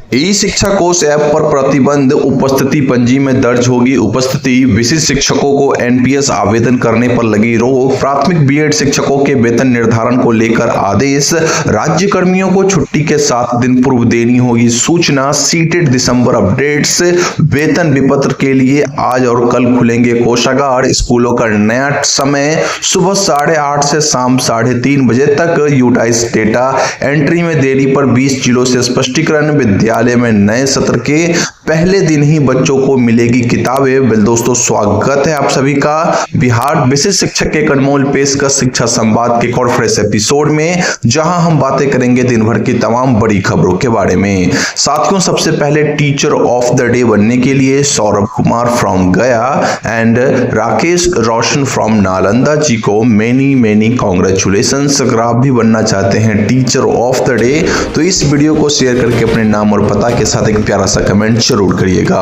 ई शिक्षा कोष ऐप पर प्रतिबंध, उपस्थिति पंजी में दर्ज होगी उपस्थिति, विशिष्ट शिक्षकों को एनपीएस आवेदन करने पर लगी रोक, प्राथमिक बीएड शिक्षकों के वेतन निर्धारण को लेकर आदेश, राज्य कर्मियों को छुट्टी के 7 दिन पूर्व देनी होगी सूचना, सीटेड दिसंबर अपडेट्स, वेतन विपत्र के लिए आज और कल खुलेंगे कोषागार, स्कूलों का नया समय सुबह 8:30 से शाम 3:30 बजे तक, यूटाइस डेटा एंट्री में देरी पर 20 जिलों से स्पष्टीकरण, विद्यालय में नए सत्र के पहले दिन ही बच्चों को मिलेगी किताबें। दोस्तों स्वागत है आप सभी का बिहार विशिष्ट शिक्षक के अनमोल पेशकश शिक्षा संवाद के एक और फ्रेश एपिसोड में, जहां हम बातें करेंगे दिन भर की तमाम बड़ी खबरों के बारे में। साथियों सबसे पहले टीचर ऑफ द डे बनने के लिए Saurabh Kumar from Gaya and Rakesh Roshan from Nalanda ji को मेनी कॉन्ग्रेचुलेशंस। अगर आप भी बनना चाहते हैं टीचर ऑफ द डे तो इस वीडियो को शेयर करके अपने नाम और पता के साथ एक प्यारा सा कमेंट जरूर करिएगा।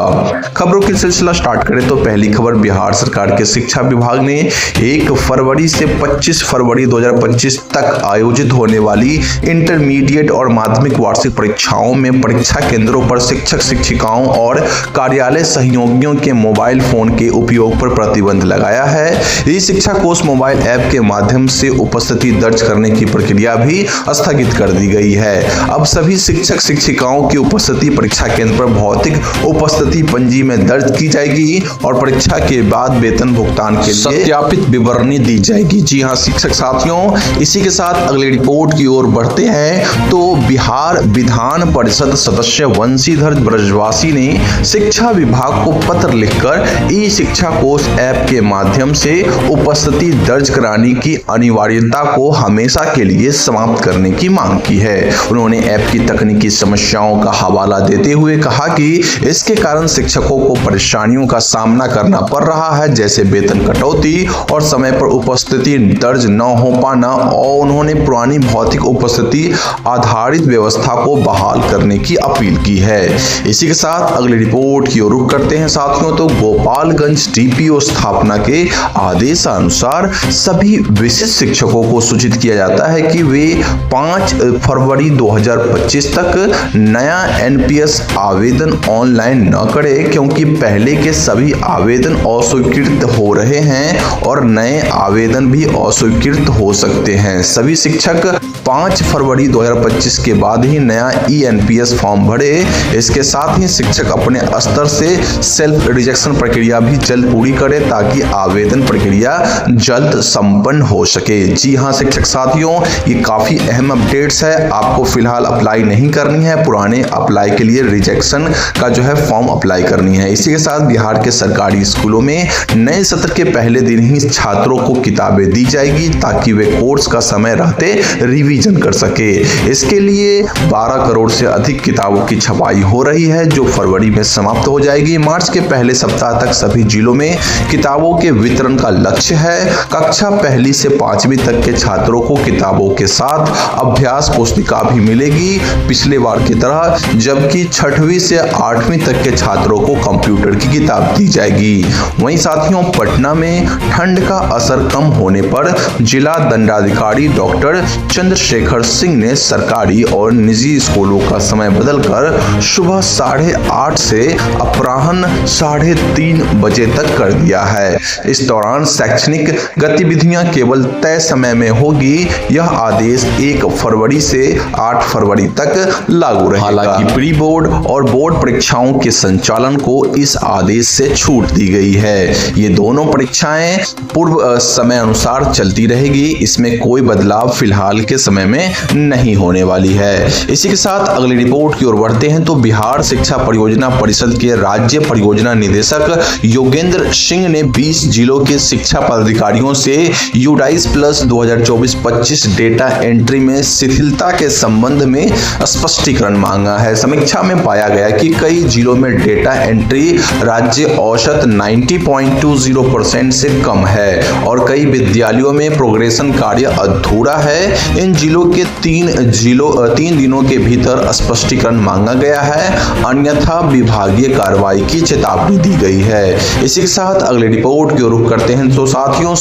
खबरों की सिलसिला स्टार्ट करें तो पहली खबर, बिहार सरकार के शिक्षा विभाग ने 1 फरवरी से 25 फरवरी 2025 तक आयोजित होने वाली इंटरमीडिएट और माध्यमिक वार्षिक परीक्षाओं में परीक्षा केंद्रों पर शिक्षक शिक्षिकाओं और कार्यालय सहयोगियों के मोबाइल फोन के उपयोग पर प्रतिबंध लगाया है। ई शिक्षा कोष मोबाइल ऐप के माध्यम से उपस्थिति दर्ज करने की प्रक्रिया भी स्थगित कर दी गई है। अब सभी शिक्षक शिक्षिकाओं की उपस्थिति परीक्षा केंद्र पर भौतिक उपस्थिति पंजी में दर्ज की जाएगी और परीक्षा के बाद वेतन भुगतान के लिए सत्यापित विवरणी दी जाएगी। जी हां शिक्षक साथियों, इसी के साथ अगली रिपोर्ट की ओर बढ़ते हैं तो बिहार विधान परिषद सदस्य वंशीधर ब्रजवासी ने शिक्षा विभाग को पत्र लिखकर ई शिक्षा कोष ऐप के माध्यम से उपस्थिति दर्ज कराने की अनिवार्यता को हमेशा के लिए समाप्त करने की मांग की है। उन्होंने ऐप की तकनीकी समस्याओं का हवाला देते हुए कहा कि इसके कारण शिक्षकों को परेशानियों का सामना करना पड़ रहा है, जैसे वेतन कटौती और समय पर उपस्थिति दर्ज न हो पाना, और उन्होंने पुरानी भौतिक उपस्थिति आधारित व्यवस्था को बहाल करने की अपील की है। इसी के साथ अगली रिपोर्ट की ओर रुख करते हैं साथियों तो गोपालगंज डीपीओ स्थापना के आदेशानुसार सभी विशिष्ट शिक्षकों को सूचित किया जाता है कि वे 5 फरवरी 2025 तक नया एनपीएस आवेदन ऑनलाइन न करें, क्योंकि पहले के सभी आवेदन अस्वीकृत हो रहे हैं और नए आवेदन भी अस्वीकृत हो सकते हैं। सभी शिक्षक 5 फरवरी 2025 के बाद ही नया ईएनपीएस फॉर्म भरे। इसके साथ ही शिक्षक अपने स्तर से सेल्फ रिजेक्शन प्रक्रिया भी जल्द पूरी करें ताकि आवेदन प्रक्रिया जल्द संपन्न हो सके। जी हां शिक्षक साथियों, ये काफी अहम अपडेट्स है। आपको फिलहाल अप्लाई नहीं करनी है, पुराने अप्लाई के लिए रिजेक्शन का जो है फॉर्म अप्लाई करनी है। इसी के साथ बिहार के सरकारी स्कूलों में नए सत्र के पहले दिन ही छात्रों को किताबें दी जाएगी ताकि वे कोर्स का समय रहते रिवीजन कर सके। इसके लिए 12 करोड़ से अधिक किताबों की छपाई हो रही है जो फरवरी में समाप्त हो जाएगी। मार्च के पहले सप्ताह तक सभी जिलों में किताबों के वितरण का लक्ष्य है। कक्षा 1 से 5वीं तक के छात्रों को किताबों के साथ अभ्यास पुस्तिका भी मिलेगी पिछले बार की तरह, जबकि 6वीं से 8वीं तक के छात्रों को कंप्यूटर की किताब दी जाएगी। वहीं साथियों पटना में ठंड का असर कम होने पर जिला दंडाधिकारी डॉक्टर चंद्रशेखर सिंह ने सरकारी और निजी स्कूलों का समय बदलकर सुबह 8:30 से अपराह्न 3:30 बजे तक कर दिया है। इस दौरान शैक्षणिक गतिविधियां केवल तय समय में होगी। यह आदेश 1 फरवरी से 8 फरवरी तक लागू रहेगा। हालांकि प्री बोर्ड और बोर्ड परीक्षाओं के संचालन को इस आदेश से छूट दी गई है। ये दोनों परीक्षाएं पूर्व समय अनुसार चलती रहेगी, इसमें कोई बदलाव फिलहाल के समय में नहीं होने वाली है। इसी के साथ अगली रिपोर्ट की ओर बढ़ते हैं तो बिहार शिक्षा परियोजना परिषद के राज्य परियोजना निदेशक योगेंद्र सिंह ने 20 जिलों के शिक्षा पदाधिकारियों से यूडाइस प्लस 2024-25 डेटा एंट्री में शिथिलता के संबंध में स्पष्टीकरण मांगा है। समीक्षा में पाया गया कि कई जिलों में डेटा एंट्री राज्य औसत 90.20% से कम है और कई विद्यालयों में प्रोग्रेशन कार्य अधूरा है। इन जिलों के 3 दिनों के भीतर स्पष्टीकरण मांगा गया है, अन्यथा विभागीय कार्रवाई की चेतावनी दी गई है। इसी के साथ अगले रिपोर्ट की ओर रुख करते हैं तो साथियों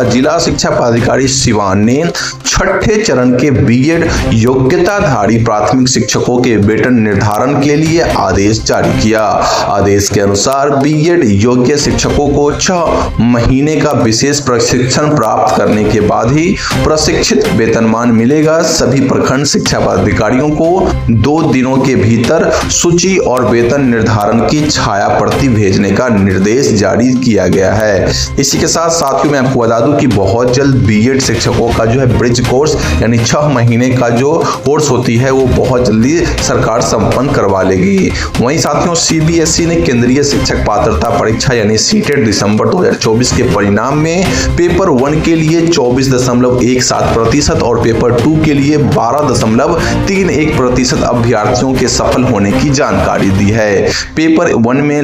जिला शिक्षा पदाधिकारी सिवान ने 6ठे चरण के बीएड योग्यताधारी प्राथमिक शिक्षकों के वेतन निर्धारण के लिए आदेश जारी किया। आदेश के अनुसार बीएड योग्य शिक्षकों को 6 महीने का विशेष प्रशिक्षण प्राप्त करने के बाद ही प्रशिक्षित वेतनमान मिलेगा। सभी प्रखंड शिक्षा पदाधिकारियों को 2 दिनों के भीतर सूची और वेतन निर्धारण की छाया प्रति भेजने का निर्देश जारी किया गया है। इसी के साथ साथियों मैं आपको बता दूं कि बहुत जल्द बीएड शिक्षकों का जो है ब्रिज कोर्स यानी 6 महीने का जो कोर्स होती है वो बहुत जल्दी सरकार संपन्न करवा लेगी। वहीं साथियों सीबीएसई ने केंद्रीय शिक्षक पात्रता परीक्षा यानी सीटेट दिसंबर 2024 के परिणाम में पेपर 1 के लिए 24.17% और पेपर 2 के लिए 12.31% अभ्यर्थियों के सफल होने की जानकारी दी है। पेपर 1 में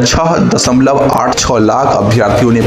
6.86 लाख अभ्यर्थियों ने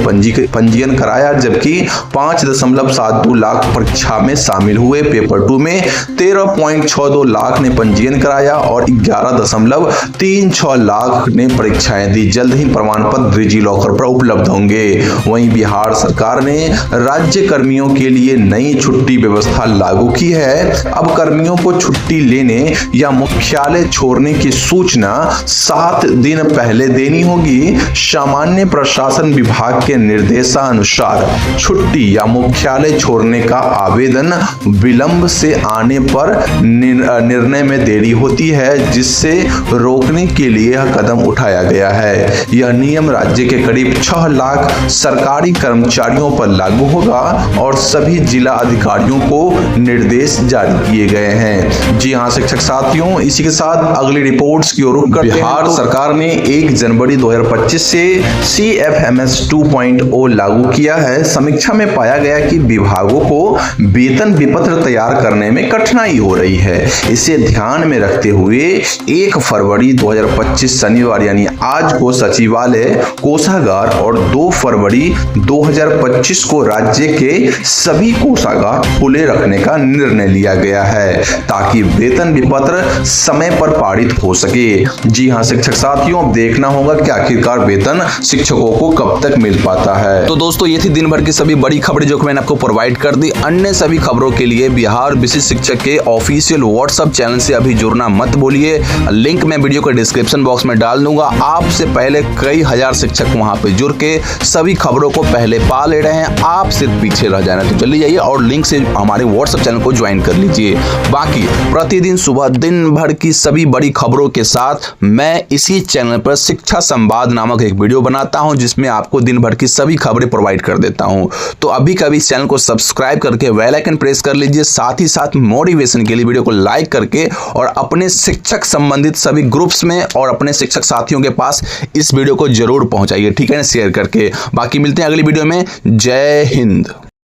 पंजीयन कराया, जबकि 5.72 लाख परीक्षा में शामिल हुए। पेपर 2 में 13.62 लाख ने पंजीयन कराया और 11.36 लाख ने परीक्षाएं दी। जल्द ही प्रमाण पत्र डिजी लॉकर पर उपलब्ध होंगे। वहीं बिहार सरकार ने राज्य कर्मियों के लिए नई छुट्टी व्यवस्था लागू की है। अब कर्मियों को छुट्टी लेने या मुख्यालय छोड़ने की सूचना 7 दिन पहले देनी होगी। सामान्य प्रशासन विभाग के निर्देशानुसार छुट्टी या मुख्यालय छोड़ने का आवेदन विलंब से आने पर निर्णय में देरी होती है, जिससे रोकने के लिए यह कदम उठाया गया है। यह नियम राज्य के करीब 6 लाख सरकारी कर्मचारियों पर लागू होगा और सभी जिला अधिकारियों को निर्देश जारी किए गए हैं। जी हां शिक्षक साथियों, इसी के साथ अगली रिपोर्ट्स की ओर रुख करते हैं। बिहार सरकार ने 1 जनवरी 2025 से CFMS 2.0 लागू किया है। समीक्षा में पाया गया कि विभागों को वेतन विपत्र तैयार करने में कठिनाई हो रही है। इसे ध्यान में रखते हुए 1 फरवरी 2025 शनिवार यानी आज को सचिवालय, कोषागार और 2 फरवरी 2025 को राज्य के सभी कोषागार खुले रखने का निर्णय लिया गया है, ताकि वेतन विपत्र समय पर पारित हो सके। जी हां शिक्षक साथियों, अब देखना होगा कि आखिरकार वेतन शिक्षकों को कब तक मिल पाता है। तो दोस्तों ये थी दिन भर की सभी बड़ी खबरें जो कि मैंने आपको प्रोवाइड कर दी। अन्य सभी खबरों के लिए बिहार विशिष्ट शिक्षक के ऑफिशियल व्हाट्सएप चैनल से अभी जुड़ना मत भूलिए। लिंक मैं वीडियो के डिस्क्रिप्शन बॉक्स में डाल दूंगा। आपसे पहले कई हजार शिक्षक वहां पे जुड़ के सभी खबरों को पहले पा ले रहे हैं। आप सिर्फ पीछे रह जाना, तो जल्दी जाइए और लिंक से हमारे व्हाट्सएप चैनल को ज्वाइन कर लीजिए। बाकी प्रतिदिन सुबह दिन भर की सभी बड़ी खबरों के साथ मैं इसी चैनल पर शिक्षा संवाद नामक एक वीडियो बनाता हूं, जिसमें आपको दिन भर की सभी खबरें प्रोवाइड कर देता हूं। तो अभी कभी इस चैनल को सब्सक्राइब करके बेल आइकन प्रेस कर लीजिए। साथ ही साथ मोटिवेशन के लिए वीडियो को लाइक करके और अपने शिक्षक संबंधित सभी ग्रुप्स में और अपने शिक्षक साथियों के पास इस वीडियो को जरूर पहुंचाइए, ठीक है ना, शेयर करके। बाकी मिलते हैं अगली वीडियो में। जय हिंद।